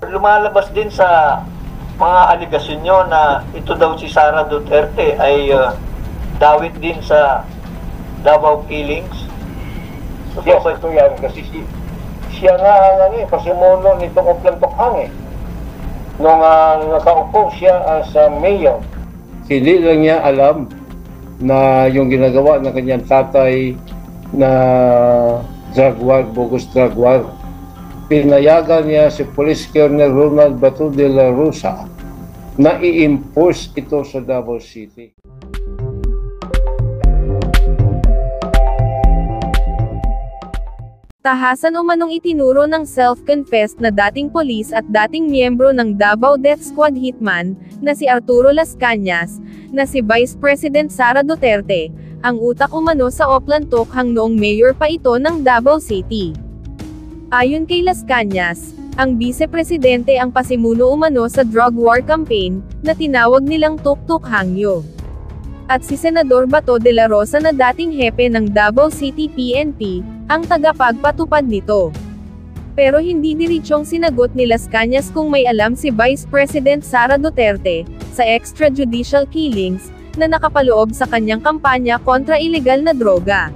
Lumalabas din sa mga aligasyon nyo na ito daw si Sara Duterte ay dawit din sa Davao killings. Yes, ito yan. Kasi siya nga ang pasimuno nitong Oplan Tokhang nung nakaupo siya as mayor. Hindi lang niya alam na yung ginagawa ng kanyang tatay na drug war, bogus drug war. Pinayagan niya si Police Colonel Ronald Bato de la Rosa na i-enforce ito sa Davao City. Tahasan umanong itinuro ng self-confessed na dating polis at dating miyembro ng Davao Death Squad hitman, na si Arturo Las Cañas, na si Vice President Sara Duterte, ang utak umano sa Oplan Tokhang noong mayor pa ito ng Davao City. Ayon kay Las Cañas, ang Vice-Presidente ang pasimuno umano sa drug war campaign, na tinawag nilang Tuk-Tuk Hangyo. At si Senador Bato de la Rosa na dating hepe ng Davao City PNP, ang tagapagpatupad nito. Pero hindi diretsong sinagot ni Las Cañas kung may alam si Vice President Sara Duterte sa extrajudicial killings na nakapaloob sa kanyang kampanya kontra ilegal na droga.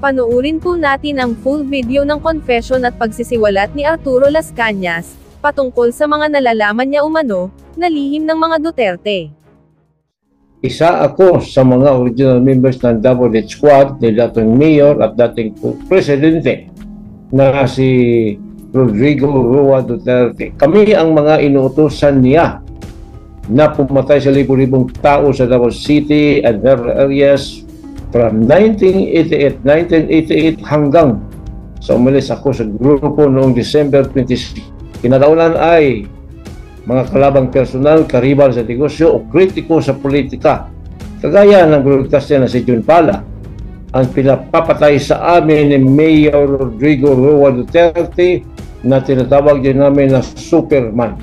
Panoorin po natin ang full video ng confession at pagsisiwalat ni Arturo Las Cañas patungkol sa mga nalalaman niya umano na lihim ng mga Duterte. Isa ako sa mga original members ng Davao Death Squad ni dating mayor at dating presidente na si Rodrigo Roa Duterte. Kami ang mga inuutosan niya na pumatay sa libo-libong tao sa Davao City and their areas from 1988 hanggang sa umalis ako sa grupo noong December 26. Kinataunan ay mga kalabang personal, karibal sa negosyo o kritiko sa politika. Kagaya ng broadcaster na si Jun Pala, ang pinapapatay sa amin ni Mayor Rodrigo Roa Duterte na tinatawag din namin na Superman.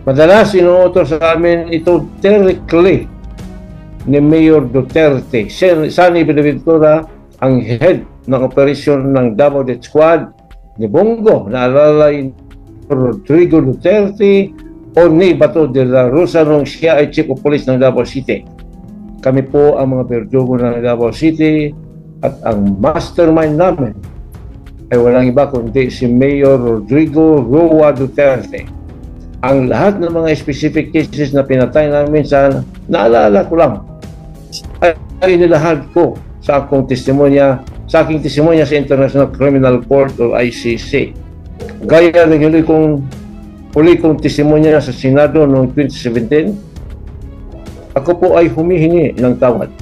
Madalas inuutos sa amin ito directly ni Mayor Duterte. Sunny Benaventura, ang head ng operasyon ng Davao Death Squad, ni Bongo, naalala Rodrigo Duterte o ni Bato de la Rosa nung siya ay Chief of Police ng Davao City. Kami po ang mga berdugo ng Davao City at ang mastermind namin ay walang iba kundi si Mayor Rodrigo Roa Duterte. Ang lahat ng mga specific cases na pinatay namin sa naalala ko lang ay nilahad ko sa aking testimonya sa International Criminal Court o ICC. Gaya ng huli kong testimonya sa Senado noong 2017, ako po ay humihingi ng tawad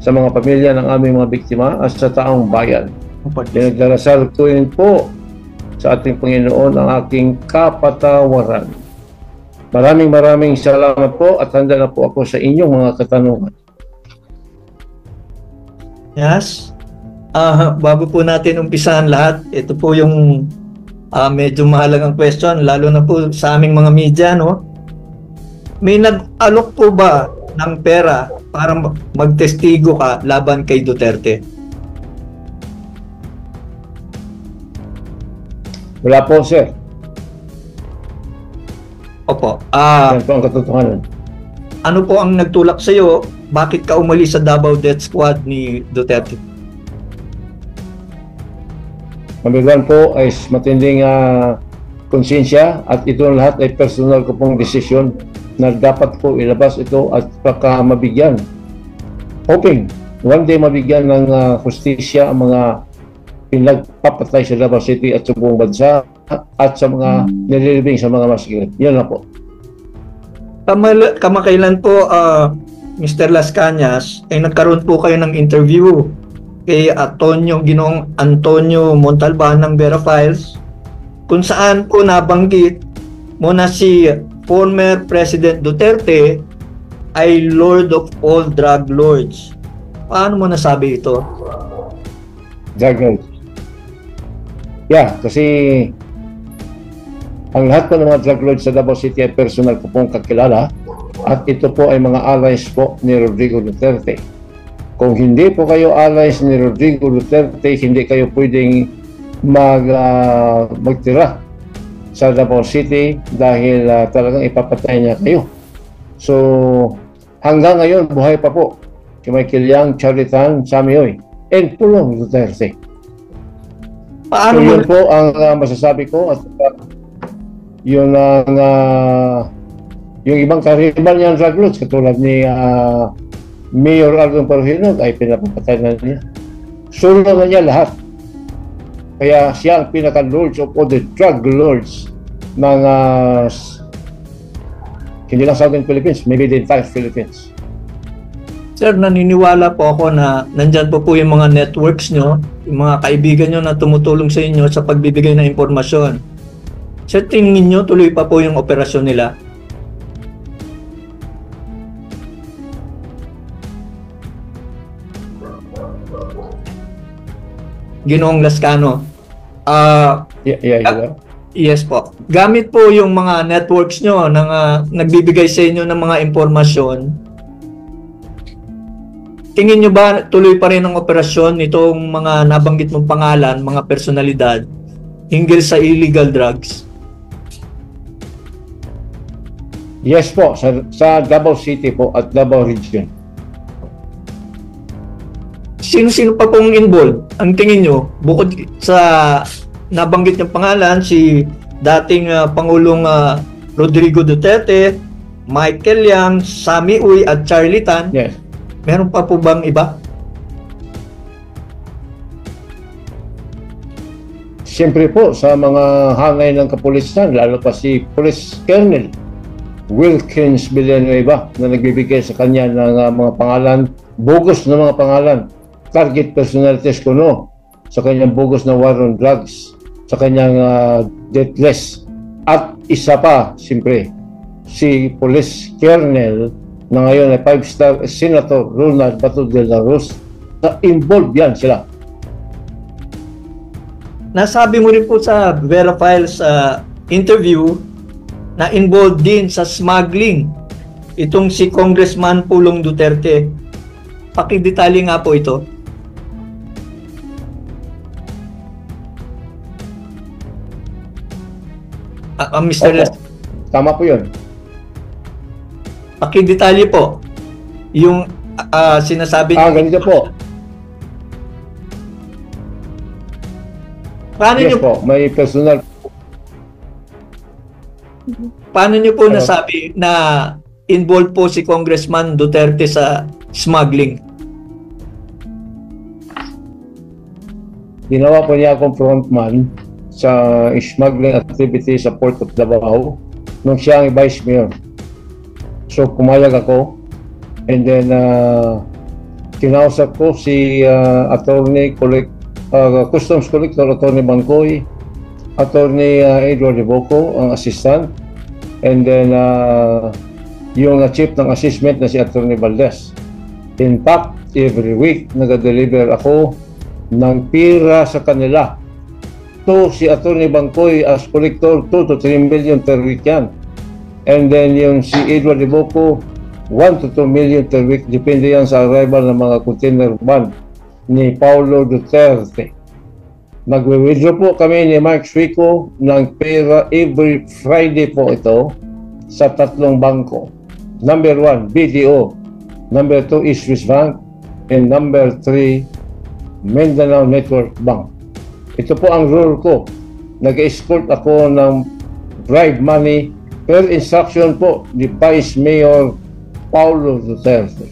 sa mga pamilya ng aming mga biktima at sa taong bayan. Pinagdarasal ko rin po sa ating Panginoon ang aking kapatawaran. Maraming salamat po at handa na po ako sa inyong mga katanungan. Yes. Bago po natin umpisahan lahat, ito po yung medyo mahalagang question, lalo na po sa aming mga media, no? May nag-alok po ba ng pera para magtestigo ka laban kay Duterte? Wala po, sir. Opo. Yan po ang katotohanan. Ano po ang nagtulak sa iyo? Bakit ka umalis sa Davao Death Squad ni Duterte? Mabigan po ay matinding konsensya at ito lahat ay personal ko pong desisyon na dapat po ilabas ito at baka mabigyan. Hoping one day mabigyan ng hustisya ang mga pinagpapatay sa Davao City at sa buong bansa at sa mga nililibing sa mga masikip. Yan na po. Kamakailan po, Mr. Las Cañas, ay nagkaroon po kayo ng interview kay Ginoong Antonio Montalban ng Vera Files, kung saan po nabanggit mo na si former President Duterte ay Lord of all drug lords. Paano mo nasabi ito? Drug lords. Yeah, kasi ang lahat po ng mga drug lords sa Davao City ay personal ko pong kakilala at ito po ay mga allies po ni Rodrigo Duterte. Kung hindi po kayo allies ni Rodrigo Duterte, hindi kayo pwedeng magtira sa Davao City dahil talagang ipapatay niya kayo. So, hanggang ngayon, buhay pa po si Michael Yang, Charlie Tan, Sammy Oy, and Pulong Duterte. Paano So, mo yun po ang masasabi ko at yun ang yung ibang karibal niyang drug lords katulad ni Mayor Alvin Paruhinog ay pinapapatay na niya. Solo na niya lahat. Kaya siya ang pinaka-lords of all the drug lords ng hindi lang Southern Philippines, maybe the entire Philippines. Sir, naniniwala po ako na nandyan po yung mga networks nyo, yung mga kaibigan nyo na tumutulong sa inyo sa pagbibigay ng impormasyon. Sir, tingin nyo tuloy pa po yung operasyon nila? Ginoong Lascano. Yeah. Yes po. Gamit po yung mga networks nyo na nagbibigay sa inyo ng mga impormasyon. Tingin nyo ba tuloy pa rin ang operasyon nitong mga nabanggit mong pangalan, mga personalidad, hinggil sa illegal drugs? Yes po, sa Davao City po at Davao Region. Sino-sino pa pong involved? Ang tingin nyo, bukod sa nabanggit niyang pangalan, si dating Pangulong Rodrigo Duterte, Michael Yang, Sammy Uy at Charlie Tan, Yes. meron pa po bang iba? Siyempre po sa mga hangay ng kapulisan, lalo pa si Police Colonel Wilkins Villanueva na nagbibigay sa kanya ng mga pangalan, bogus na mga pangalan, target personalities kuno sa kanyang bogus na war on drugs, sa kanyang death list. At isa pa, siyempre, si Police Colonel na ngayon ay 5-star Senator Ronald Bato de la Rosa. Involved yan sila. Nasabi mo rin po sa Vera Files interview na involved din sa smuggling itong si Congressman Pulong Duterte. Pakidetalye nga po ito. Mr. Les, Tama po yun. pakidetalye po yung sinasabi niyo. Ganito po. Paano Yes niyo po, may personal. po nasabi na involved po si Congressman Duterte sa smuggling? Ginawa po niya akong frontman sa smuggling activity sa Port of Davao nung siya ang vice mayor. So pumayag ako and then kinausap ko si Customs Collector Attorney Bangkoy, Attorney Edward Iboco, ang assistant, and then yung chief ng assessment na si Attorney Valdez. In fact, every week nag-deliver ako ng pira sa kanila. To si Attorney Bangkoy as collector, 2 to 3 million per week yan. And then yung si Edward Iboco, 1 to 2 million per week. Depende yan sa arrival ng mga container van ni Paulo Duterte. Nagwe-withdraw po kami ni Mark Suico ng pera every Friday po ito sa 3 bangko. Number 1, BDO. Number 2 is Swiss Bank. And number 3, Mindanao Network Bank. Ito po ang rule ko. Nag-escort ako ng bribe money per instruction po ni Vice Mayor Paulo Duterte.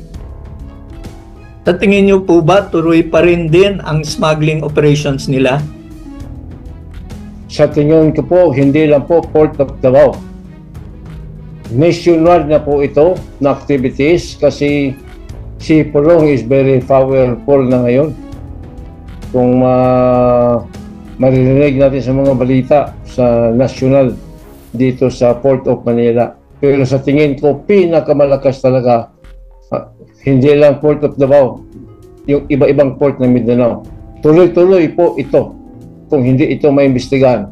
Sa tingin niyo po ba tuloy pa rin din ang smuggling operations nila? Sa tingin ko po, hindi lang po Port of Davao. Nationwide na po ito na activities kasi si Pulong is very powerful na ngayon. Kung maririnig natin sa mga balita sa national dito sa Port of Manila. Pero sa tingin ko, pinakamalakas talaga, hindi lang Port of Davao, yung iba-ibang port ng Mindanao. Tuloy-tuloy po ito kung hindi ito maimbestigahan.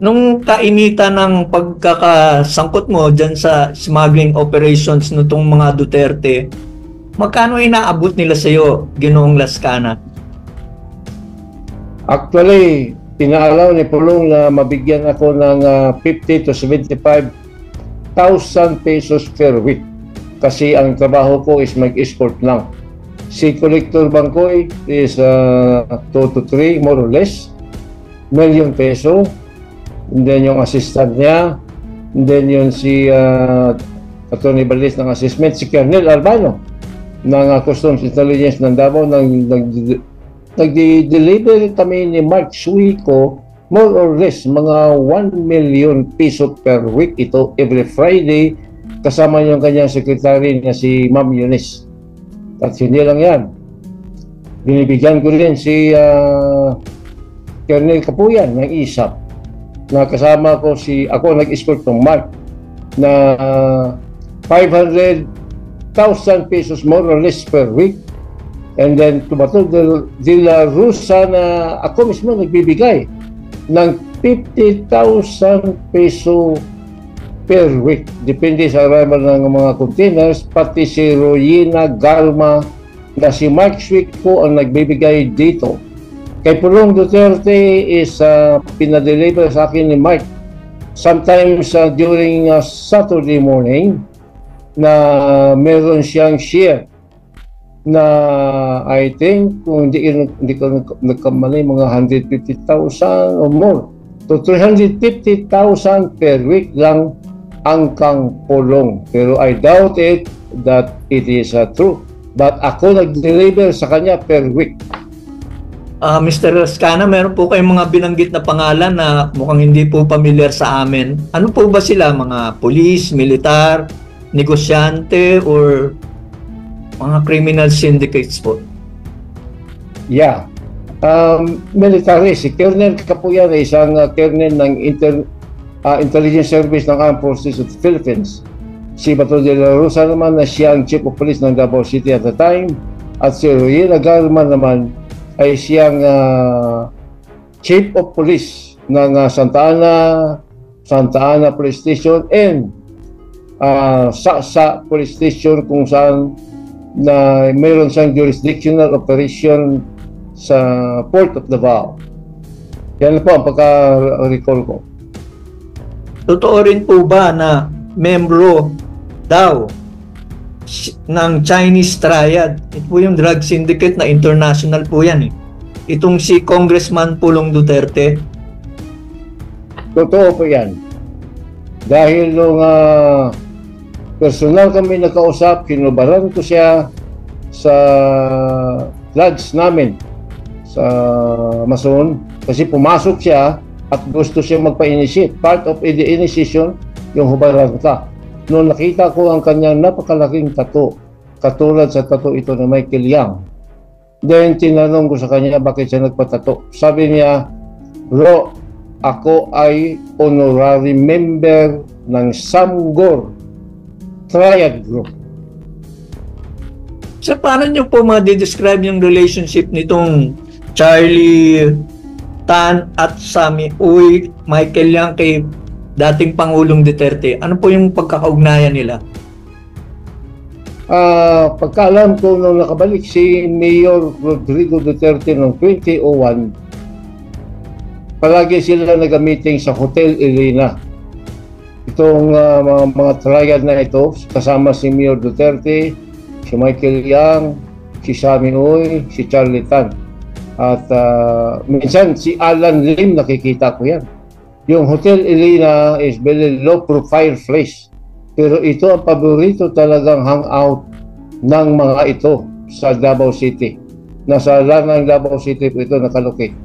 Nung kainitan ng pagkakasangkot mo dyan sa smuggling operations nitong mga Duterte, magkano inaabot nila sa iyo, Ginoong Lascana? Actually, pinaalaw ni Pulong na mabigyan ako ng 50 to 75,000 pesos per week. Kasi ang trabaho ko is mag-escort lang. Si Collector Bangkoy is 2 to 3 more or less million peso. And then yung assistant niya, and then yung si Attorney Balis ng assessment, si Colonel Albano ng Customs Intelligence ng Davao. Nag-deliver kami ni Mark Suico more or less mga 1 million peso per week ito every Friday, kasama yung kanyang secretary na si Ma'am Eunice. At hindi lang yan, binibigyan ko rin si Colonel Kapuyan ng ISAP na kasama ko ako nag-escort ng Mark na 500,000 pesos more or less per week. And then Tubato de la Rosa na ako mismo nagbibigay ng 50,000 peso per week. Depende sa arrival ng mga containers, pati si Royina Galma na si Mark Suico ang nagbibigay dito. Kay Pulong Duterte is pinadeliver sa akin ni Mark sometimes during Saturday morning na meron siyang share na I think kung hindi ko nagkamali mga 150,000 or more to 350,000 per week lang ang kang Pulong. Pero I doubt it that it is true. But ako nag-deliver sa kanya per week. Mr. Lascana, meron po kayong mga binanggit na pangalan na mukhang hindi po familiar sa amin. Ano po ba sila? Mga police, militar, negosyante, or mga criminal syndicates po? Yeah. Military. Si Colonel Kapuyan ay isang colonel ng Intelligence Service ng Armed Forces of the Philippines. Si Bato de la Rosa naman na siya ang Chief of Police ng Davao City at the time. At si Royena Galman naman ay siyang Chief of Police ng Santa Ana Police Station and Sa Police Station, kung saan na mayroon siyang jurisdictional operation sa Port of Davao. Yan po ang pagka-recall ko. Totoo rin po ba na membro daw ng Chinese Triad? Ito po yung drug syndicate na international po yan eh. Itong si Congressman Pulong Duterte. Totoo po yan. Dahil nung personal kami nakausap, kinubaran ko siya sa lodge namin sa Mason kasi pumasok siya at gusto siya magpa-initiate. Part of the initiation, yung hubaran ka. Noong nakita ko ang kanyang napakalaking tattoo, katulad sa tattoo ito na Michael Yang, then tinanong ko sa kanya bakit siya nagpatato. Sabi niya, bro, ako ay honorary member ng Samgor Triad Group. So, paano nyo po ma-describe yung relationship nitong Charlie Tan at Sammy Uy, Michael Yang kay dating Pangulong Duterte? Ano po yung pagkakaugnayan nila? Pagkaalam ko nung nakabalik si Mayor Rodrigo Duterte noong 2001, palagi sila nag-meeting sa Hotel Elena. Itong mga triad na ito, kasama si Mayor Duterte, si Michael Yang, si Sammy Uy, si Charlie Tan. At minsan si Alan Lim, nakikita ko yan. Yung Hotel Elena is very low profile place. Pero ito ang paborito talagang hangout ng mga ito sa Davao City. Nasa lanang Davao City po ito nakalocate.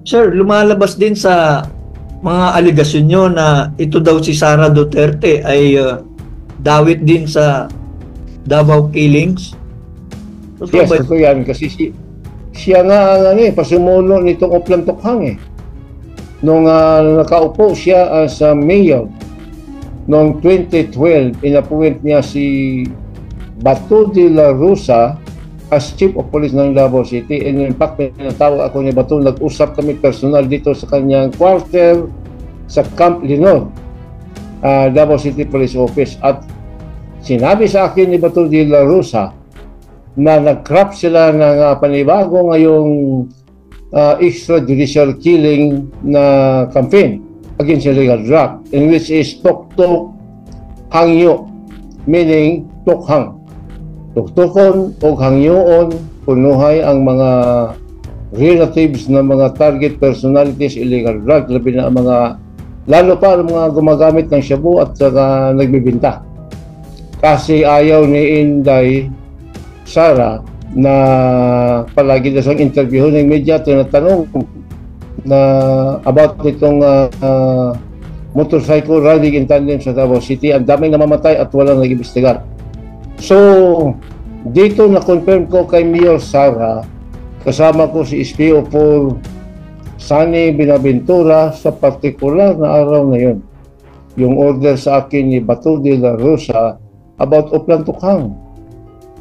Sir, lumalabas din sa mga aligasyon nyo na ito daw si Sara Duterte ay dawit din sa Davao killings. Yes, ito yan. Kasi siya nga ang pasumuno nitong Oplan Tokhang eh. Nung nakaupo siya as mayor noong 2012, inappoint niya si Bato de la Rosa as Chief of Police ng Davao City. And in fact, pinatawag ako ni Bato, nag-usap kami personal dito sa kanyang quarter sa Camp Leonor, Davao City Police Office. At sinabi sa akin ni Bato de la Rosa na nag-craft sila ng panibago ngayong extrajudicial killing na campaign against illegal drug, in which is Tok-Tok Hangyo, meaning Tokhang. Tuktukon o hangyoon, punuhay ang mga relatives ng mga target personalities illegal drug, labi na ang mga, lalo pa ang mga gumagamit ng shabu at saka nagbibinta. Kasi ayaw ni Inday Sara na palagi na sa interview ng media tinatanong na about itong motorcycle riding in tandem sa Davao City. Ang daming namamatay at walang nag-imbestigar. So, dito na-confirm ko kay Mayor Sara, kasama ko si SPO4 Sunny Binaventura sa partikular na araw na yun. Yung order sa akin ni Bato de la Rosa about Oplan Tukhang.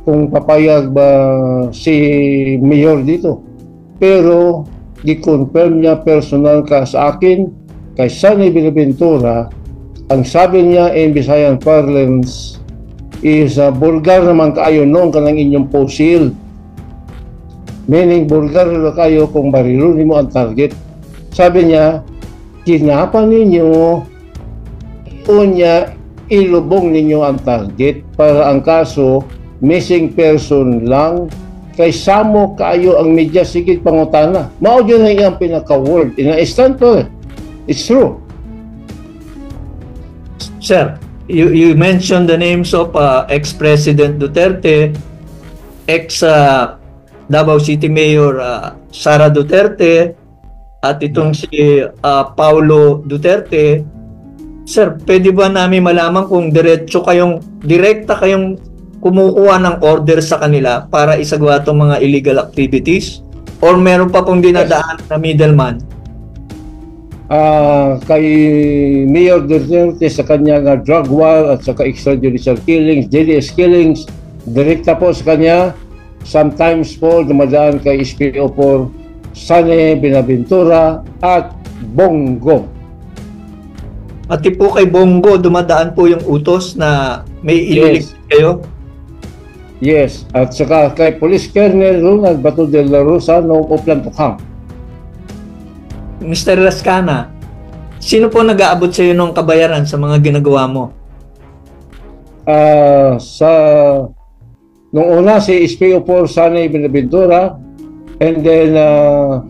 Kung papayag ba si Mayor dito. Pero, di-confirm niya personal ka sa akin, kay Sunny Binaventura, ang sabi niya in Visayan parlance is bulgar naman kayo noong kanang inyong posil. Meaning, bulgar na kayo kung barilunin mo ang target. Sabi niya, kinapa ninyo, niya, ilubong ninyo ang target para ang kaso missing person lang, kay samo kayo ang media sigit pangutana. Mao yun na iyang pinaka-word. Ina-stand to it. It's true. Sir, you mentioned the names of ex-President Duterte, ex-Davao City Mayor Sara Duterte, at itong si Paulo Duterte. Sir, pwede ba namin malaman kung direkta kayong kumukuha ng order sa kanila para isagawa itong mga illegal activities? Or meron pa pong dinadaan na middleman? Kay Mayor Duterte sa kanyang drug war at saka extrajudicial killings, JDS killings, direkta po sa kanya. Sometimes po dumadaan kay SPO4 Sunny Binaventura at Bongo. Pati po kay Bongo, dumadaan po yung utos na may ililigtas kayo? Yes, at saka kay Police Colonel Ronald Bato de la Rosa noong Oplan Tukhang. Mr. Lascana, sino po nag-aabot sa iyo ng kabayaran sa mga ginagawa mo? Nung una si SPO4 Sunny Binaventura, and then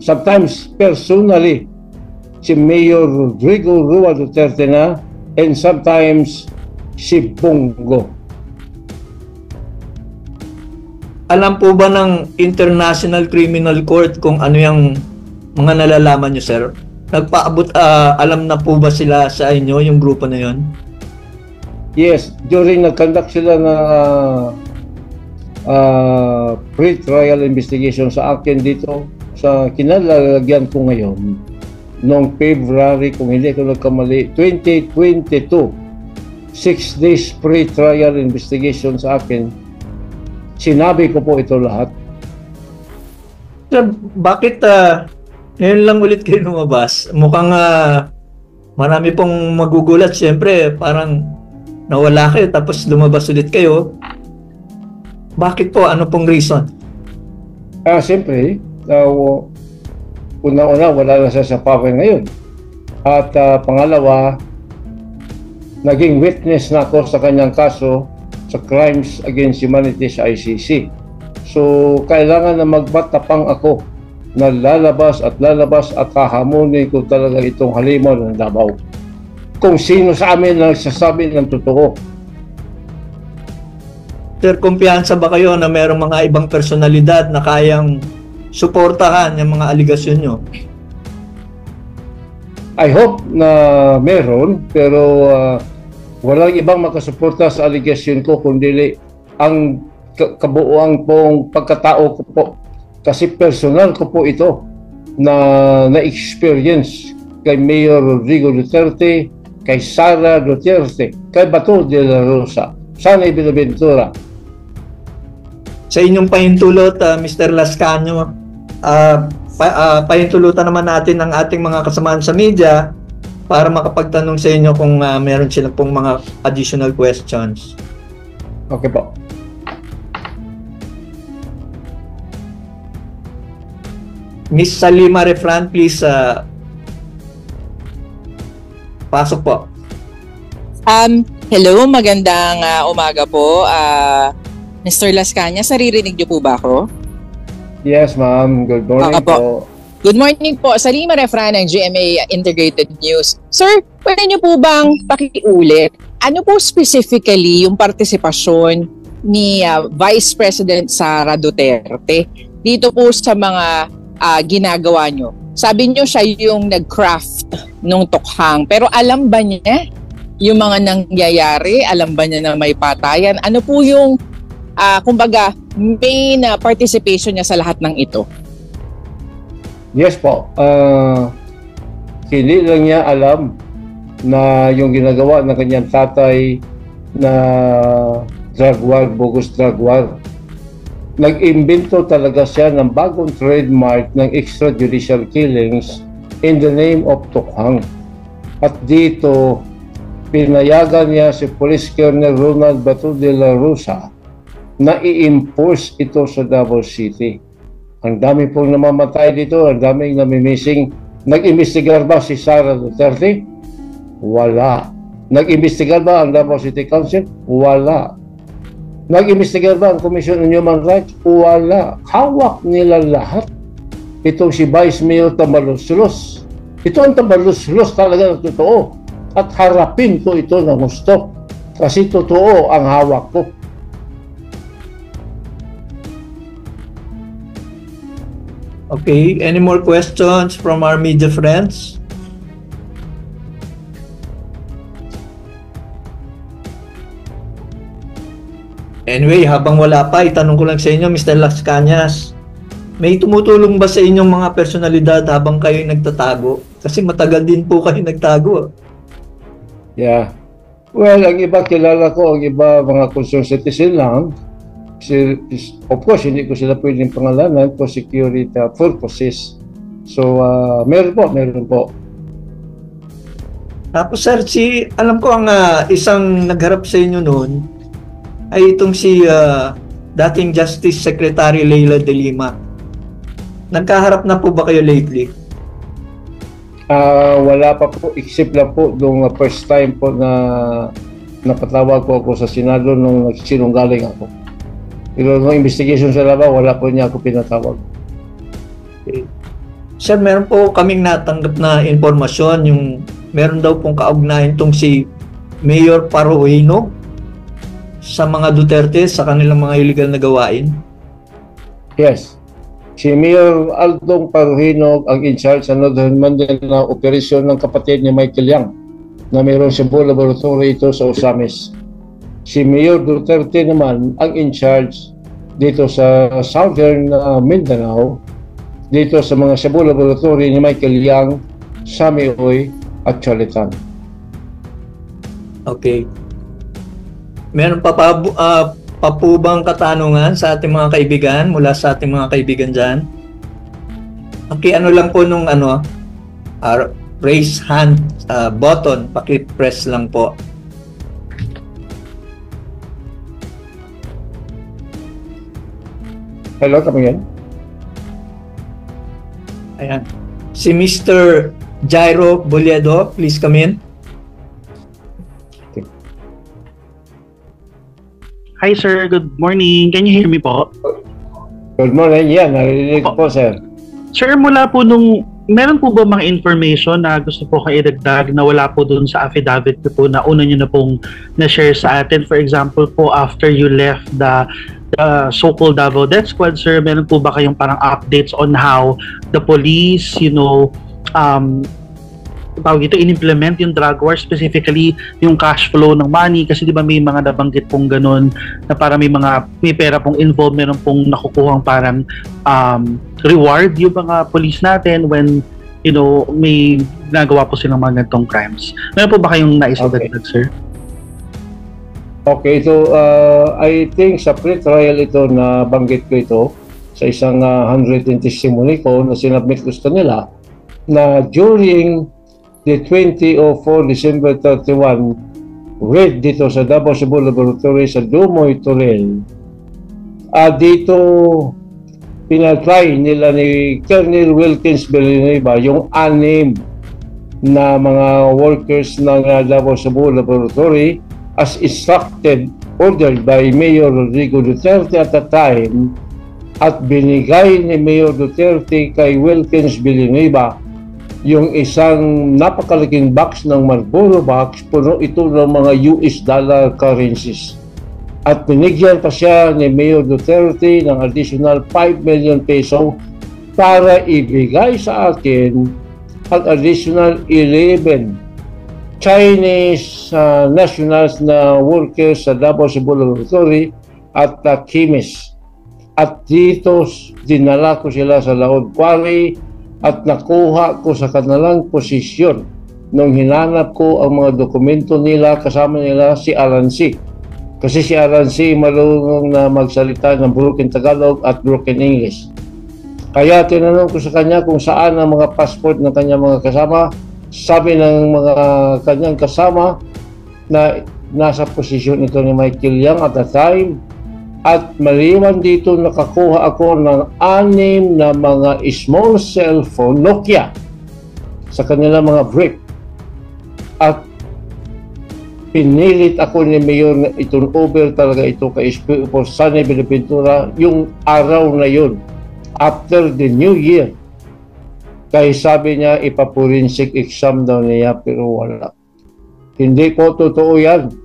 sometimes personally si Mayor Rodrigo Rua Duterte na, and sometimes si Bongo. Alam po ba ng International Criminal Court kung ano yung mga nalalaman nyo, sir? Nagpaabot, alam na po ba sila sa inyo, yung grupo na yon? Yes, during nag-conduct sila na pre-trial investigation sa akin dito sa kinalalagyan ko ngayon noong February, kung hindi ko nagkamali, 2022, 6 days pre-trial investigation sa akin. Sinabi ko po ito lahat. Sir, bakit ngayon lang ulit kayo lumabas? Mukhang marami pong magugulat. Siyempre, parang nawala kayo tapos lumabas ulit kayo. Bakit po? Ano pong reason? Siyempre, una-una, wala na sa power ngayon. At pangalawa, naging witness na ako sa kanyang kaso sa Crimes Against Humanity sa ICC. So, kailangan na magbatapang ako na lalabas at hahamunin ko talaga itong halimaw ng Davao. Kung sino sa amin nagsasabi ng totoo. Sir, kumpiyansa ba kayo na merong mga ibang personalidad na kayang suportahan yung mga aligasyon nyo? I hope na meron, pero walang ibang makasuporta sa allegation ko kundi ang kabuuan pong pagkatao ko po. Kasi personal ko po ito na-experience kay Mayor Rodrigo Duterte, kay Sara Duterte, kay Bato de la Rosa, Sunny Binaventura. Sa inyong pahintulot, Mr. Lascano, pahintulutan naman natin ang ating mga kasamahan sa media para makapagtanong sa inyo kung meron sila pong mga additional questions. Okay po. Miss Salima Refran, please, pasok po. Hello, magandang umaga po. Mr. Las Cañas, naririnig niyo po ba ako? Yes, ma'am. Good morning po. Good morning po. Salima Refran ng GMA Integrated News. Sir, pwede niyo po bang pakiulit? Ano po specifically yung partisipasyon ni Vice President Sara Duterte dito po sa mga ginagawa niyo? Sabi niyo siya yung nag-craft nung tukhang. Pero alam ba niya yung mga nangyayari? Alam ba niya na may patayan? Ano po yung kumbaga, main participation niya sa lahat ng ito? Yes po. Hindi lang niya alam na yung ginagawa ng kanyang tatay na drug war, bogus drug war. Nag-imbento talaga siya ng bagong trademark ng extrajudicial killings in the name of tukhang. At dito, pinayagan niya si Police Colonel Ronald Bato de la Rosa na i-impose ito sa Davao City. Ang dami pong namamatay dito, ang daming namimissing. Nag-imbestigar ba si Sara Duterte? Wala. Nag-imbestigar ba ang Davao City Council? Wala. Nag-imbestigar ba ang Commission on Human Rights? Wala. Hawak nila lahat. Itong si Vice Mayor Tambaluslos. Ito ang Tambaluslos talaga ng totoo. At harapin ko ito ng gusto. Kasi totoo ang hawak ko. Okay, any more questions from our media friends? Anyway, habang wala pa, itanong ko lang sa inyo, Mr. Las Cañas, may tumutulong ba sa inyong mga personalidad habang kayo nagtatago? Kasi matagal din po kayo nagtago. Yeah. Well, ang iba kilala ko, ang iba mga concerned citizen lang. Of course, hindi ko sila pwedeng pangalanan for security purposes. So, meron po. Tapos sir, alam ko ang isang nagharap sa inyo noon ay itong si dating Justice Secretary Leila de Lima. Nagkaharap na po ba kayo lately? Wala pa po, except lang po nung first time po na napatawag ko ako sa Senado nung nagsinunggaling ako. Pero nung investigation sa Davao, wala po niya ako pinatawag. Okay. Sir, meron po kaming natanggap na informasyon, yung meron daw pong kaugnayan itong si Mayor Paruhino sa mga Duterte, sa kanilang mga illegal na gawain. Yes. Si Mayor Aldong Paruhino ang in charge sa Northern Mindanao operasyon ng kapatid ni Michael Yang na mayroong Cebu Laboratory ito sa Osamis. Si Mayor Duterte naman ang in charge dito sa Southern Mindanao, dito sa mga Cebu Laboratory ni Michael Yang, Sami-Oy at Cholitan. Okay. Meron pa po bang katanungan sa ating mga kaibigan, mula sa ating mga kaibigan dyan? Okay, ano lang po nung raise hand button, paki-press lang po. Hello, kami yan. Ayan. Si Mr. Jairo Boledo, please come in. Okay. Hi sir, good morning. Can you hear me po? Good morning. Yan, narinig po, sir. Sir, mula po meron po ba mga information na gusto po kayo idagdag na wala po dun sa affidavit po na una nyo na pong na-share sa atin? For example po, after you left the so-called Davao Death Squad, sir, meron po ba kayong parang updates on how the police, in-implement yung drug war, specifically yung cash flow ng money? Kasi di ba may mga nabanggit pong ganun na para may pera pong involved, meron pong nakukuhang parang reward yung mga police natin when may nagawa po silang mga ganitong crimes. Meron po ba kayong naisagdag, sir? Okay, so I think sa pre-trial ito na banggit ko ito sa isang handwritten testimony ko na sinabmit ko sa nila na during the 2004 December 31 raid dito sa Davao Cebu Laboratory sa Dumoy Torel, dito pinatry nila ni Colonel Wilkins Villanueva yung 6 na mga workers ng Davao Cebu Laboratory as instructed, ordered by Mayor Rodrigo Duterte at the time, at binigay ni Mayor Duterte kay Wilkins Villanueva yung isang napakalaking box ng Marlboro box, puno ito ng mga US dollar currencies. At binigyan pa siya ni Mayor Duterte ng additional 5 million peso para ibigay sa akin ang additional 11 Chinese nationals na workers sa Davao Cebu Laboratory at chemists. At dito dinala ko sila sa Laod Quarry at nakuha ko sa kanilang posisyon nung hinanap ko ang mga dokumento nila. Kasama nila si Alan C. Kasi si Alan C. marunong na magsalita ng broken Tagalog at broken English. Kaya tinanong ko sa kanya kung saan ang mga passport ng kanyang mga kasama. Sabi ng mga kanyang kasama na nasa posisyon ito ni Michael Yang at the time. At maliwan dito nakakuha ako ng 6 na mga small cellphone Nokia sa kanilang mga brief. At pinilit ako ni Mayor na itong over talaga ito kay SPO Sunny Beneventura yung araw na yun after the New Year. Kaya sabi niya ipaforensic exam daw niya pero wala. Hindi po totoo yan.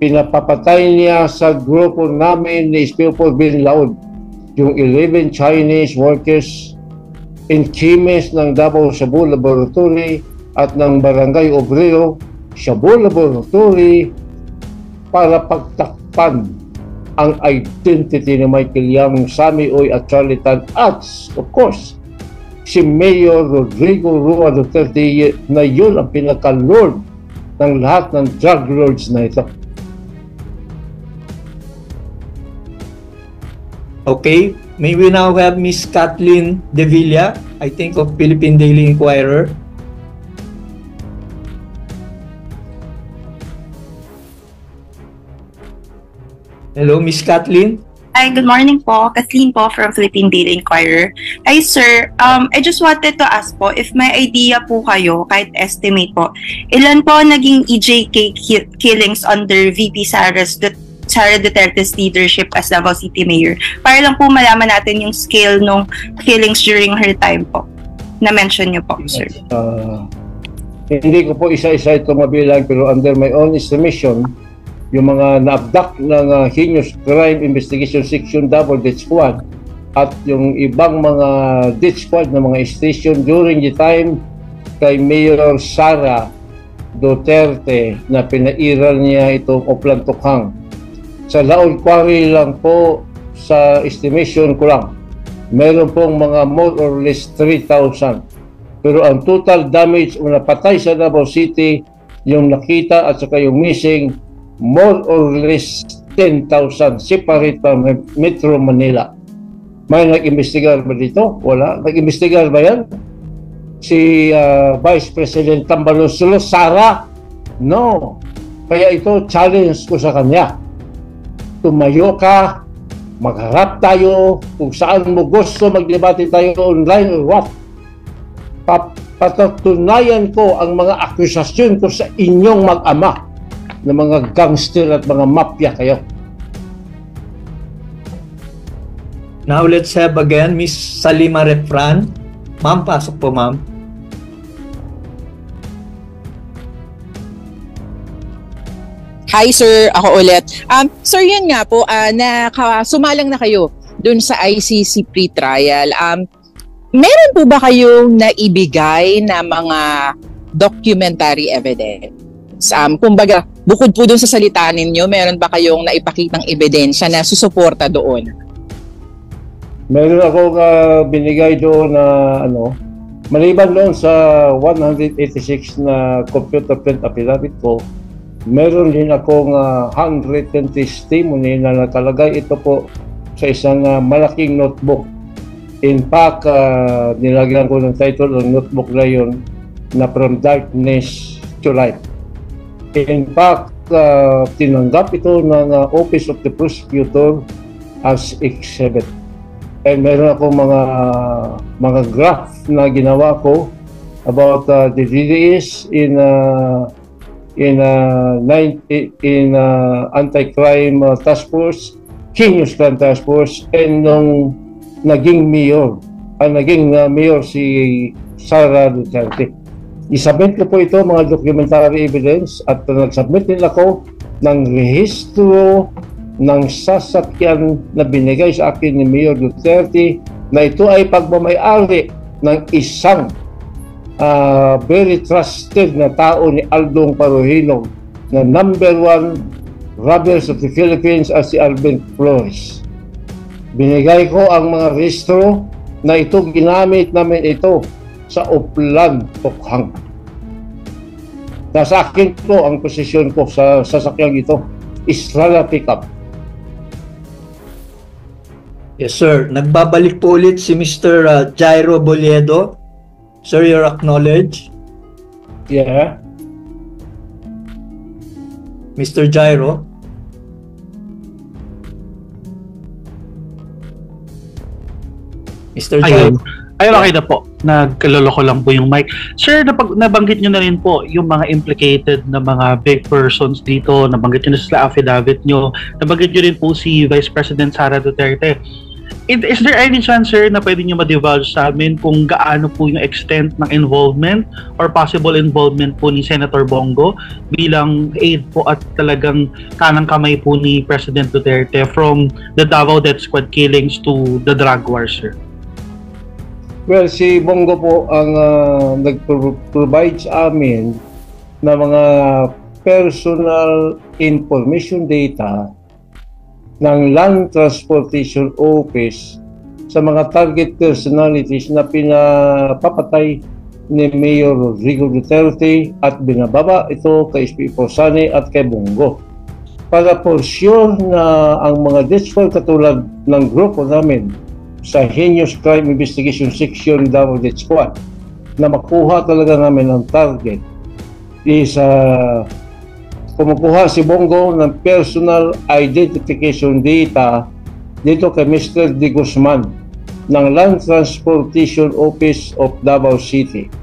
Pinapapatay niya sa grupo namin ni Espiopo Bin Laod yung 11 Chinese workers in chemist ng Davao Cebu Laboratory at ng Barangay Obrero Cebu Laboratory para pagtakpan ang identity ni Michael Yang, Sammy Oy at Charlie Tan at of course si Mayor Rodrigo Rua Duterte na yun ang pinaka-lord ng lahat ng drug lords na ito. Okay, may we now have Miss Kathleen De Villa, I think of Philippine Daily Inquirer. Hello, Miss Kathleen. Hi, good morning po. Kathleen po from Philippine Daily Inquirer. Hi, sir. I just wanted to ask po, if may idea po kayo, kahit estimate po, ilan po naging EJK killings under VP Sara Duterte's leadership as Davao City Mayor? Para lang po malaman natin yung scale ng killings during her time po. Na-mention niyo po, sir. Hindi ko po isa-isa ito mabilang pero under my own estimation, yung mga na-abduct ng Heinous Crime Investigation Section Double Death Squad at yung ibang mga death squad ng mga station during the time kay Mayor Sara Duterte na pinairal niya itong Oplan Tukhang. Sa Laod Quarry lang po, sa estimation ko lang, meron pong mga more or less 3,000. Pero ang total damage o napatay sa Davao City, yung nakita at saka yung missing, more or less 10,000 separate from Metro Manila. May nag-imbestigar ba dito? Wala. Nag-imbestigar ba yan? Si Vice President Tambalosolo, Sara? No. Kaya ito, challenge ko sa kanya. Tumayo ka, magharap tayo, kung saan mo gusto magdebate tayo online or what. Patatunayan ko ang mga akusasyon ko sa inyong mag-ama na mga gangster at mga mafia kayo. Now let's have again Miss Salima Refran. Ma'am, pasok po ma'am. Hi sir, ako ulit. Sir, yun nga po, sumalang na kayo dun sa ICC pre-trial. Meron po ba kayong naibigay na mga documentary evidence? Kumbaga, bukod po dun sa salita ninyo, meron ba kayong naipakitang ebidensya na susuporta doon? Meron akong binigay doon na maliban doon sa 186 na computer print affidavit ko, meron din akong handwritten testimony na nakalagay ito po sa isang malaking notebook. In fact, nilagyan ko ng title ng notebook na yun na From Darkness to Light. In fact, tinanggap ito ng Office of the Prosecutor as exhibit. And meron akong mga graph na ginawa ko about the DDS in anti-crime task force, heinous crime task force, and nung naging mayor si Sara Duterte. Isubmit ko po ito, mga documentary evidence, at nagsubmit din ako ng rehistro ng sasakyan na binigay sa akin ni Mayor Duterte na ito ay pagmamay-ari ng isang very trusted na tao ni Aldong Paruhino na number 1 robbers of the Philippines as si Alvin Flores. Binigay ko ang mga rehistro na ito, ginamit namin ito sa Uplan, Tokhang. Nasa akin po ang posisyon ko sa sasakyan ito, Estrada pickup. Yes, sir. Nagbabalik po ulit si Mr. Jairo Boliedo. Sir, you're acknowledged. Yeah. Mr. Jairo. Mr. Jairo. Ayun, okay na po. Nagkaloloko lang po yung mic. Sir, nabanggit nyo na rin po yung mga implicated na mga big persons dito. Nabanggit nyo na sa affidavit nyo. Nabanggit nyo rin po si Vice President Sara Duterte. Is there any chance, sir, na pwede nyo ma-divulge sa amin kung gaano po yung extent ng involvement or possible involvement po ni Senator Bongo bilang aide po at talagang kanang kamay po ni President Duterte from the Davao Death Squad killings to the drug war, sir? Well, si Bongo po ang nag-provide sa amin na mga personal information data ng Land Transportation Office sa mga target personalities na pinapapatay ni Mayor Rodrigo Duterte at binababa ito kay SP Posani at kay Bongo. Para for sure na ang mga death squad katulad ng grupo namin sa Heinous Crime Investigation Section Davao Death Squad na makuha talaga namin ang target is kumukuha si Bongo ng personal identification data dito kay Mr. De Guzman ng Land Transportation Office of Davao City.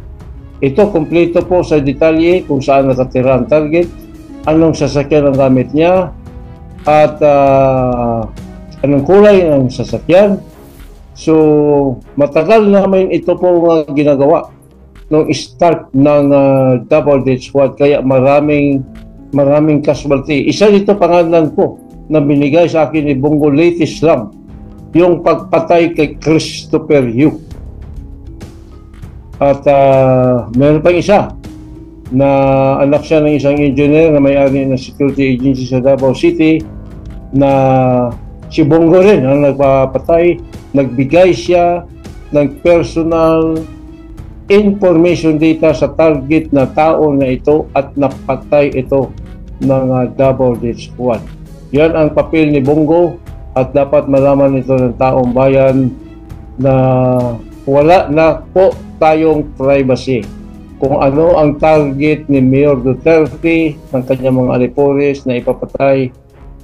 Ito kompleto po sa detalye kung saan nakatira ang target, anong sasakyan ang gamit niya, at anong kulay ng sasakyan. So, matagal namin ito po ginagawa nung start ng Davao Death Squad, kaya maraming casualty. Isa dito pangalan ko na binigay sa akin ni Bongo latest lang, yung pagpatay kay Christopher Yu. At meron pang isa na anak siya ng isang engineer na may-ari ng security agency sa Davao City na si Bongo rin ang nagpapatay. Nagbigay siya ng personal information data sa target na tao na ito at napatay ito ng Davao Death Squad. Yan ang papel ni Bongo at dapat malaman ito ng taong bayan na wala na po tayong privacy. Kung ano ang target ni Mayor Duterte ng kanyang mga alipores na ipapatay,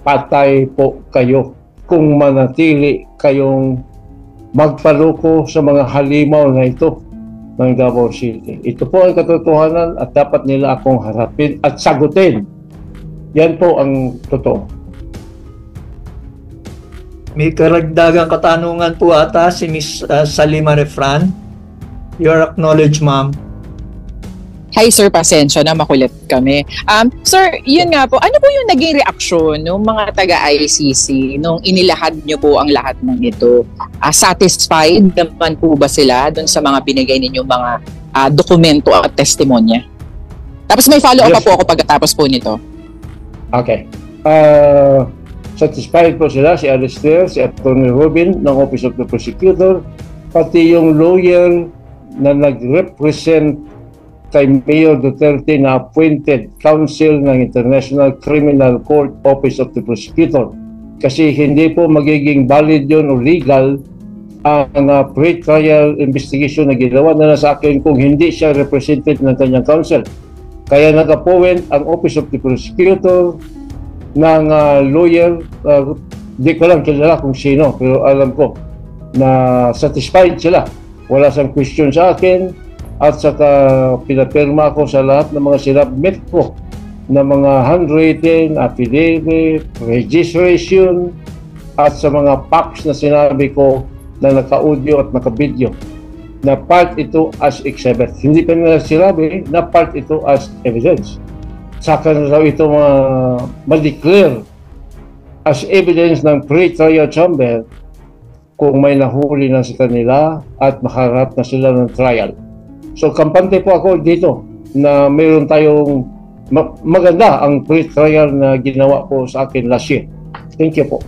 patay po kayo kung manatili kayong magpaloko sa mga halimaw na ito ng Davao City. Ito po ang katotohanan at dapat nila akong harapin at sagutin. Yan po ang totoo. May karagdagang katanungan po ata si Ms. Salima Refran. You're acknowledged, ma'am. Hi sir, pasensya na, makulit kami. Sir, yun nga po, ano po yung naging reaksyon ng mga taga-ICC nung inilahad nyo po ang lahat ng ito? Satisfied naman po ba sila dun sa mga binigay ninyong mga dokumento at testimonya? Tapos may follow-up pa po ako pagkatapos po nito. Okay. Satisfied po sila, si Alistair, si Attorney Robin ng Office of the Prosecutor, pati yung lawyer na nag-represent kay Mayor Duterte na appointed counsel ng International Criminal Court Office of the Prosecutor. Kasi hindi po magiging valid yun o legal ang pre-trial investigation na ginawa na sa akin kung hindi siya represented ng kanyang counsel. Kaya nag-appoint ang Office of the Prosecutor ng lawyer, di ko lang kilala kung sino, pero alam ko na satisfied sila. Wala sang question sa akin at saka pinapirma ko sa lahat ng mga sinabmit ko na mga handwritten, affidavit, registration at sa mga facts na sinabi ko na naka-audio at naka-video na part ito as exhibit. Hindi pa nila sinabi na part ito as evidence. Saka na daw ito ma-declare as evidence ng pre-trial chamber kung may nahuli na sa kanila at makaharap na sila ng trial. So kampante po ako dito na mayroon tayong maganda ang pre-trial na ginawa po sa akin last year. Thank you po.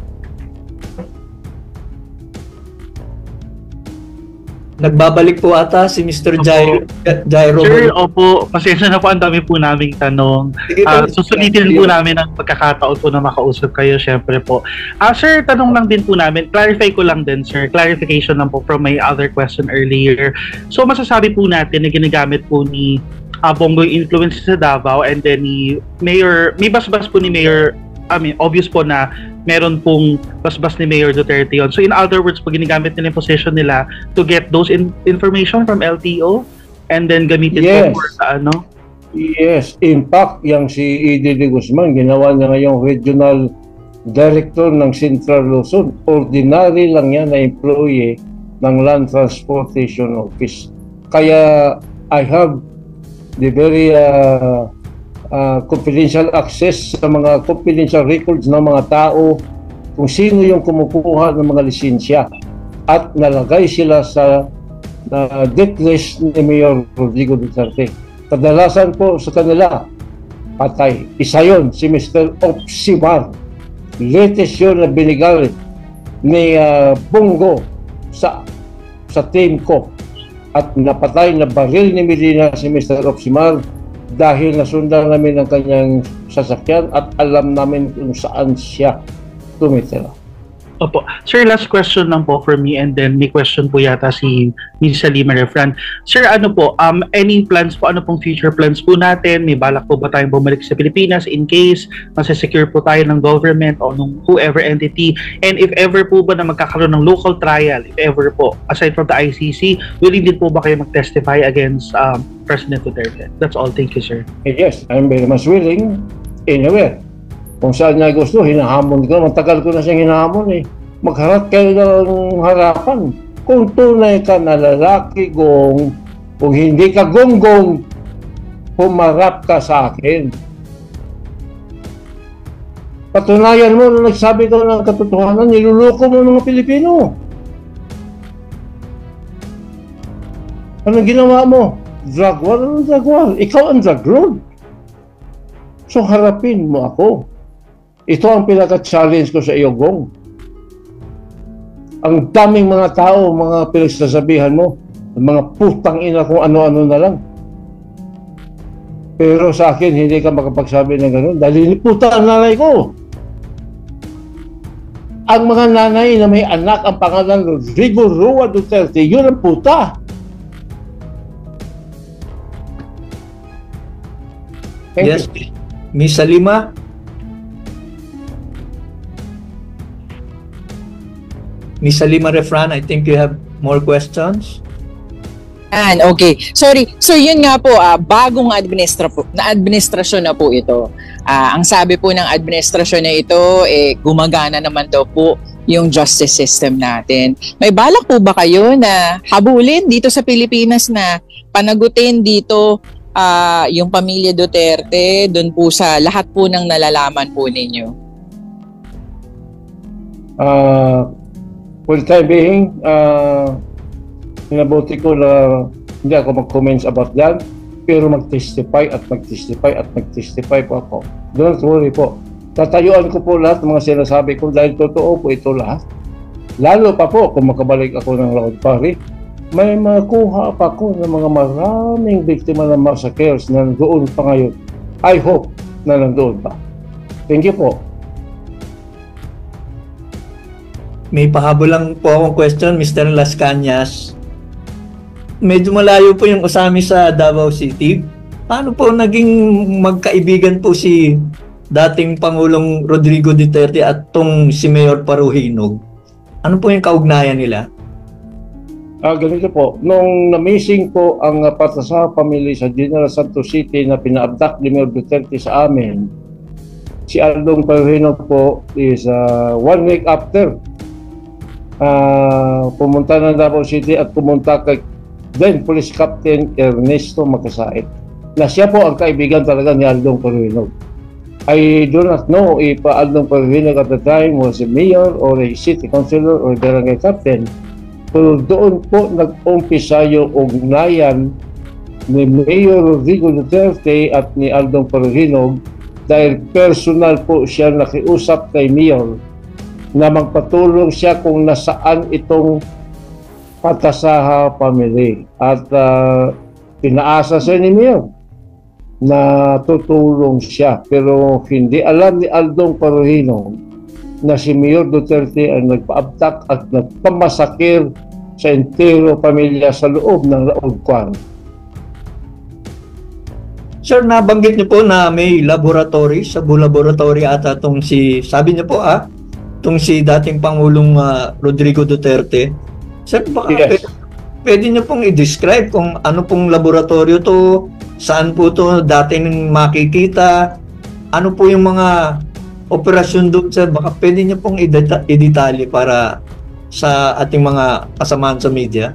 Nagbabalik po ata si Mr. Jairo. Sir, opo, pasensya na po, ang dami po naming tanong. Susulitin po namin ang pagkakataon po na makausap kayo, syempre po. Sir, tanong lang din po namin, clarify ko lang din, sir, clarification lang po from my other question earlier. So, masasabi po natin na ginagamit po ni Bongo influence sa Davao and then ni Mayor, may basbas po ni Mayor, obvious po na meron pong basbas ni Mayor Duterte yun. So in other words, pag ginagamit nila yung position nila to get those information from LTO and then gamitin po for sa ano? Yes. In fact, yung si E.D.D. Guzman, ginawa niya ngayong regional director ng Central Luzon. Ordinary lang yan na employee ng Land Transportation Office. Kaya I have the very confidential access sa mga confidential records ng mga tao kung sino yung kumukuha ng mga lisensya at nalagay sila sa death list ni Mayor Rodrigo Duterte. Kadalasan po sa kanila patay. Isa yun, si Mr. Opsimar. Latest yun na binigay ni Bongo sa team ko at napatay na baril ni Medina si Mr. Opsimar dahil nasundan namin ang kanyang sasakyan at alam namin kung saan siya tumitira. Opo. Sir, last question lang po for me and then may question po yata si Ms. Salima Refran. Sir, ano po, any plans po, ano pong future plans po natin? May balak po ba tayong bumalik sa Pilipinas in case masasecure po tayo ng government o ng whoever entity? And if ever po ba na magkakaroon ng local trial, if ever po, aside from the ICC, willing din po ba kayo mag-testify against President Duterte? That's all. Thank you, sir. Yes, I'm very much willing. Anywhere. Kung saan niya gusto, hinahamon ko. Matagal ko na siyang hinahamon eh. Magharap kayo ng harapan. Kung tunay ka na lalaki, kung hindi ka gonggong, pumarap ka sa akin. Patunayan mo na nagsabi ka ng katotohanan, niluloko mo ng mga Pilipino. Anong ginawa mo? Drug war? Anong drug war? Ikaw ang drug lord. So harapin mo ako. Ito ang pinaka-challenge ko sa iyo, Gong. Ang daming mga tao, mga pinagsasabihan mo, mga putang ina kung ano-ano na lang. Pero sa akin, hindi ka makapagsabi ng gano'n. Dahil puta ang nanay ko. Ang mga nanay na may anak ang pangalan Rodrigo Roa Duterte, yun ang puta. Yes, Ms. Salima. Ms. Salima Refran, I think you have more questions. Okay. Sorry. So yun nga po, bagong administrasyon na po ito. Ang sabi po ng administrasyon na ito, gumagana naman daw po yung justice system natin. May balak po ba kayo na habulin dito sa Pilipinas na panagutin dito yung pamilya Duterte doon po sa lahat po ng nalalaman po ninyo? For the time being, inabuti ko na hindi ako mag-comments about that, pero mag-testify po ako. Don't worry po. Tatayuan ko po lahat ng mga sinasabi ko dahil totoo po ito lahat. Lalo pa po kung makabalik ako ng Laod Pari, may makuha pa ko ng mga maraming biktima ng massacres na nandoon pa ngayon. I hope na nandoon pa. Thank you po. May pahabol lang po akong question, Mr. Las Cañas. Medyo malayo po yung usami sa Davao City. Paano po naging magkaibigan po si dating Pangulong Rodrigo Duterte at tong si Mayor Paruhinog? Ano po yung kaugnayan nila? Ganito po, nung na-missing po ang Patasaha family sa General Santos City na pina-abduct ni Mayor Duterte sa amin, si Aldong Perino po is 1 week after pumunta ng Davao City at pumunta kay then Police Captain Ernesto Makasait na siya po ang kaibigan talaga ni Aldong Perino. I do not know if Aldong Perino at the time was a mayor or a city councilor or barangay captain. Pero doon po nag-umpisa yung ugnayan ni Mayor Rodrigo Duterte at ni Aldong Perino dahil personal po siya nakiusap kay Mayor na magpatulong siya kung nasaan itong Patasaha family. At pinaasa siya ni Mayor na tutulong siya. Pero hindi alam ni Aldong Perino na si Mayor Duterte ay nagpa-abduct at nagpamasakir sa entero pamilya sa loob ng Laog-Kwan. Sir, nabanggit niyo po na may laboratory, laboratory ata itong sabi niyo po itong si dating Pangulong Rodrigo Duterte. Sir, baka Yes. pwede niyo pong i-describe kung ano pong laboratorio to, saan po to dating makikita, ano po yung mga operasyon doon, sir, baka pwede niyo pong i-detalye para sa ating mga kasamahan sa media.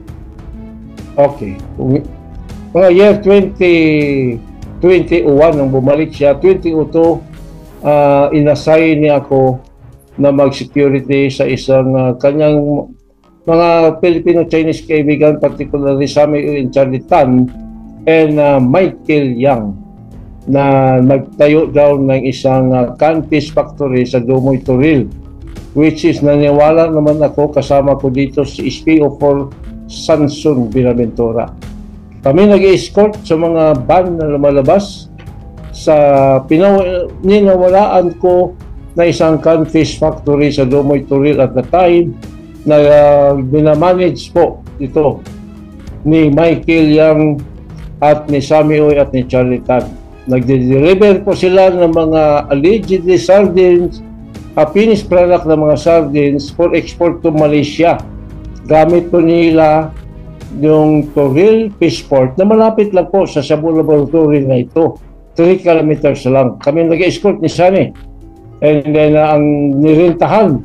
Okay. Mga year 2021 nung bumalik siya, 2002, inassign niya ako na mag-security sa isang kanyang mga Filipino-Chinese kaibigan, particularly Sammy in Charlie Tan and Michael Yang, na nagtayo daw ng isang canfish factory sa Dumoy, Toril, which is naniwala naman ako, kasama ko dito si SPO4 Sanson Binaventura. Kami nag-escort sa mga van na lumalabas sa pinawalaan ko na isang canfish factory sa Dumoy, Toril at the time na binamanage po ito ni Michael Yang at ni Sammy Oy at ni Charlie Tan. Nagde-deliver po sila ng mga allegedly sardines, finished product ng mga sardines for export to Malaysia. Gamit po nila yung Toril Fish Port na malapit lang po sa Cebu Laboratory na ito. 3 kilometers lang. Kami nag-escort ni Sunny. And then ang nirintahan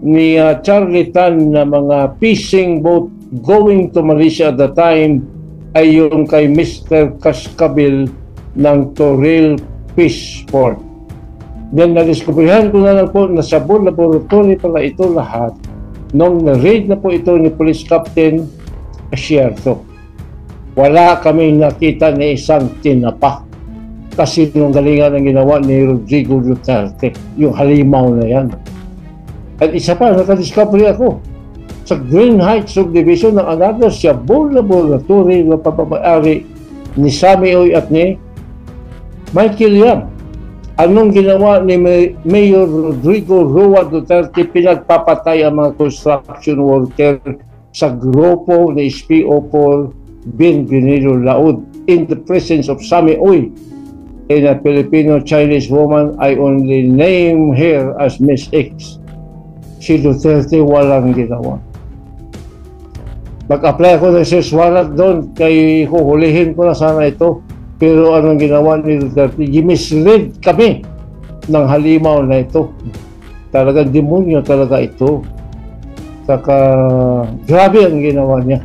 ni Charlie Tan na mga fishing boat going to Malaysia at the time ay yung kay Mr. Cascabil ng Toril Fish Port. Then nadiskubrihan ko na lang po na sa Cebu Laboratory pala ito lahat nung na-raid na po ito ni Police Captain Asierto. Wala kami nakita ni isang tinapa kasi nung galingan ang ginawa ni Rodrigo Duterte, yung halimaw na yan. At isa pa, nakadiscovery ako sa Green Heights Subdivision ng another Cebu Laboratory na papamayari ni Sammy Oy at ni Michael Yang. Anong ginawa ni Mayor Rodrigo Roa Duterte? Pinagpapatay ang mga construction worker sa grupo ni SPO4 Bienvenido Laud in the presence of Sammy Oy and a Filipino-Chinese woman. I only name her as Miss X. Si Duterte walang ginawa. Mag-apply ako ng search warrant doon kay huhulihin ko na sana ito. Pero anong ginawa ni Duterte? Gimislead kami ng halimaw na ito. Talagang demonyo talaga ito. Saka grabe ang ginawa niya.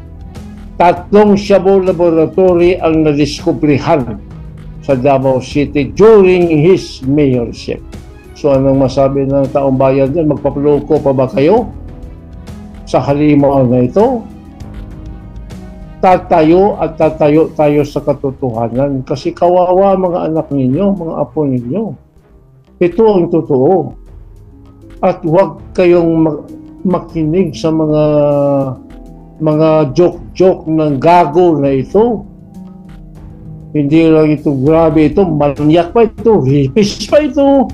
3 Cebu Laboratory ang nadiskubrihan sa Davao City during his mayorship. So anong masabi ng taong bayan dyan? Magpapaloko pa ba kayo sa halimaw na ito? Tatayo at tatayo tayo sa katotohanan kasi kawawa mga anak ninyo, mga apo ninyo. Ito ang totoo. At huwag kayong makinig sa mga joke-joke ng gago na ito. Hindi lang ito grabe ito, manyak pa ito, rapist pa ito.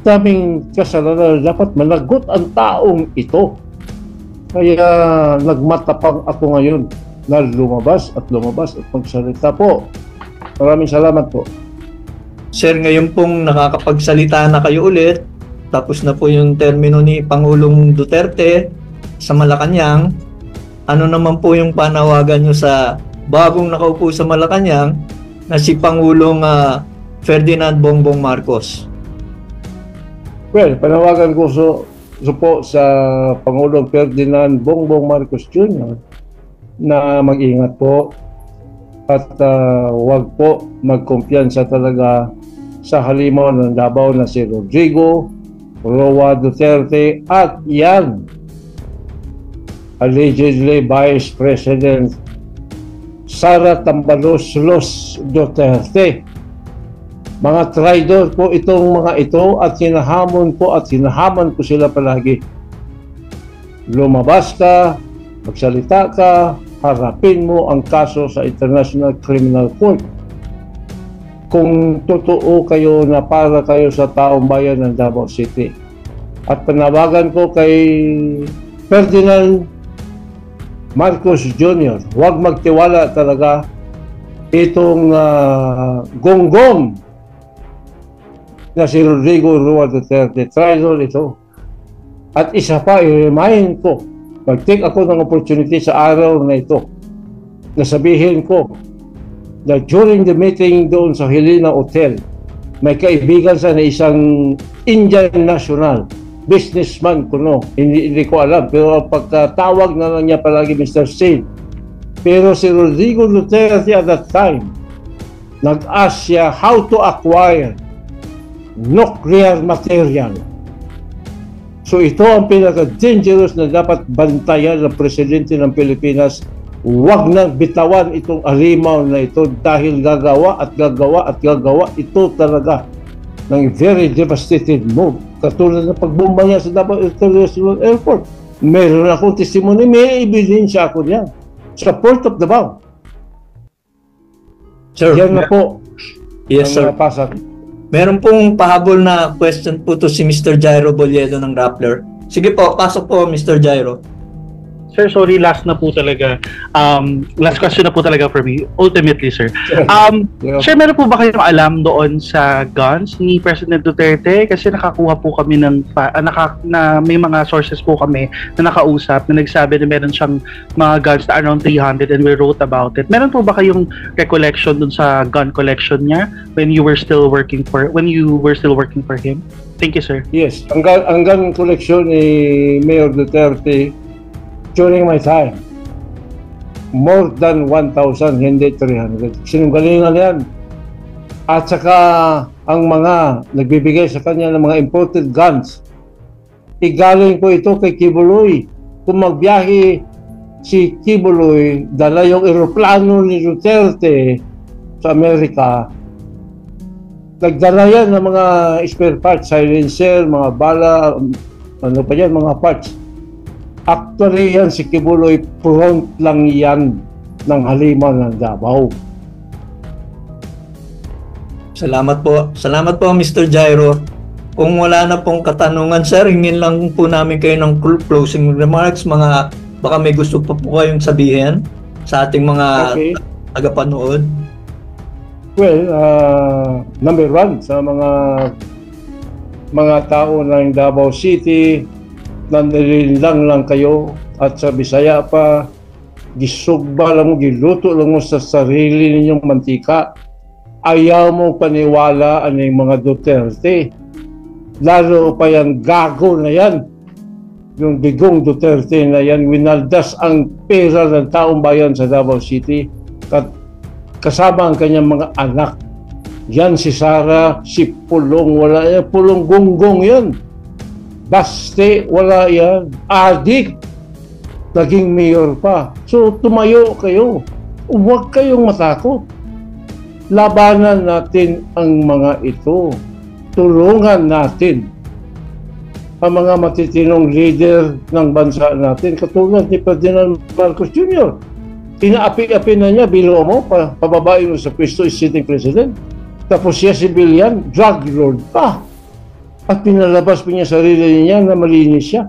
Daming kasalanan, dapat managot ang taong ito. Kaya nagmatapang ako ngayon na lumabas at magsalita po. Maraming salamat po. Sir, ngayon pong nakakapagsalita na kayo ulit, tapos na po yung termino ni Pangulong Duterte sa Malacanang, ano naman po yung panawagan nyo sa bagong nakaupo sa Malacanang na si Pangulong Ferdinand Bongbong Marcos? Well, panawagan ko po sa Pangulong Ferdinand Bongbong Marcos Jr. na mag-ingat po at huwag po magkumpiyansa talaga sa halimaw ng Davao na si Rodrigo Roa Duterte at yan allegedly Vice President Sara Tambaloslos Duterte. Mga traidor po itong mga ito at hinahamon ko sila palagi. Lumabas ka, magsalita ka, harapin mo ang kaso sa International Criminal Court. Kung totoo kayo na para kayo sa taong bayan ng Davao City. At panawagan ko kay Ferdinand Marcos Jr., huwag magtiwala talaga itong gonggong na si Rodrigo Roa Duterte. Traitor ito. At isa pa, i-remind ko, mag-take ako ng opportunity sa araw na ito na sabihin ko na during the meeting doon sa Helena Hotel, may kaibigan sa na isang Indian national, businessman ko hindi ko alam, pero pagkatawag na lang niya palagi Mr. Sin. Pero si Rodrigo Duterte at that time, nag-ask siya how to acquire nuclear material. So ito ang pinaka-dangerous na dapat bantayan ng Presidente ng Pilipinas. Huwag na bitawan itong alimaw na ito dahil gagawa ito talaga ng very devastating move. Katulad ng pagbomba niya sa Davao International Airport. Meron akong testimony, may ebidensya ako niyan sa Port of Davao. Sir, yan na po. Yes, sir. Meron pong pahabol na question po to si Mr. Jairo Boliedo ng Rappler. Sige po, pasok po Mr. Jairo. Sir, sorry, last na po talaga. Last question na po talaga for me. Ultimately, sir. Sir, meron po ba kayong alam doon sa guns ni President Duterte? Kasi nakakuha po kami na may mga sources po kami na nakausap na nagsabi na meron siyang mga guns na around 300 and we wrote about it. Meron po ba kayong recollection doon sa gun collection niya when you were still working for him? Thank you, sir. Yes, ang gun collection ni Mayor Duterte during my time, more than 1,000, hindi 300. Sinunggalingan yan. At saka ang mga nagbibigay sa kanya ng mga imported guns, igaling po ito kay Kibuloy. Kung magbiyahe si Kibuloy, dala yung eroplano ni Duterte sa Amerika, nagdala yan ng mga spare parts, silencer, mga bala, mga parts. Actually yan si Kibuloy, front lang yan ng halimaw ng Davao. Salamat po. Salamat po Mr. Jairo. Kung wala na pong katanungan sir, hingin lang po namin kayo ng closing remarks. Baka may gusto pa po kayong sabihin sa ating mga tagapanood. Well, number one, sa mga tao ng Davao City, nanililang lang kayo at sa Bisaya pa, gisugba lang mo, giluto lang mo sa sarili ninyong mantika. Ayaw mo paniwala ang mga Duterte. Lalo pa yung gago na yan, yung Digong Duterte na yan, winaldas ang pera ng taong bayan sa Davao City kasama ang kanyang mga anak. Yan si Sara, si Pulong, wala yan, Pulong Gonggong yan. Baste, wala yan. Adik, naging mayor pa. So, tumayo kayo. Huwag kayong matakot. Labanan natin ang mga ito. Tulungan natin ang mga matitinong leader ng bansa natin. Katulad ni Ferdinand Marcos Jr. Inaapi-api na niya, bilo mo, pababae mo sa pwesto is sitting president. Tapos siya civilian, drug lord pa. At pinalabas pa niya sarili niya na malinis siya.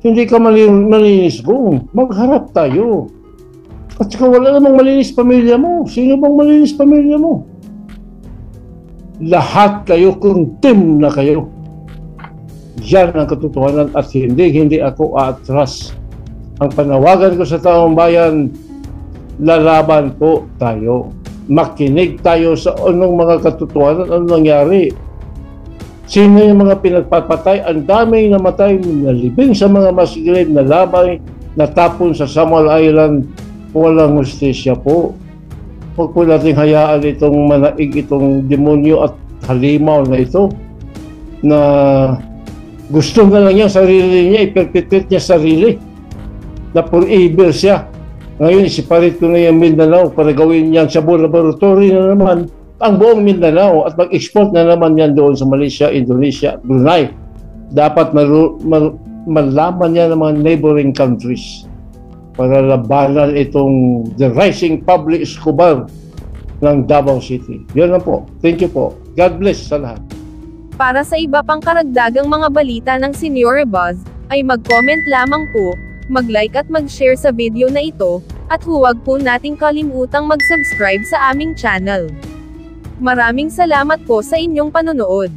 Hindi ka malinis kung magharap tayo. At saka wala namang malinis pamilya mo. Sino bang malinis pamilya mo? Lahat kayo, condemn na kayo. Yan ang katotohanan at hindi ako aatras Ang panawagan ko sa taong bayan, lalaban po tayo. Makinig tayo sa anong mga katotohanan, anong nangyari. Sino yung mga pinagpapatay? Ang daming namatay, nalibing sa mga masigilid na labay, natapon sa Samuel Island. Walang hustisya po. Huwag po natin hayaan itong manaig, itong demonyo at halimaw na ito na gusto na lang niya sarili niya, iperpetuate niya sarili na forever siya. Ngayon, isiparit ko na yung Mindanao para gawin niyan sa laboratory na naman ang buong Mindanao at mag-export na naman yan doon sa Malaysia, Indonesia, Brunei. Dapat malaman niya ng mga neighboring countries para labanan itong the rising Pablo Escobar ng Davao City. Yun lang po. Thank you po. God bless sa lahat. Para sa iba pang karagdagang mga balita ng Senior Buzz, ay mag-comment lamang po, mag-like at mag-share sa video na ito, at huwag po nating kalimutang mag-subscribe sa aming channel. Maraming salamat po sa inyong panonood.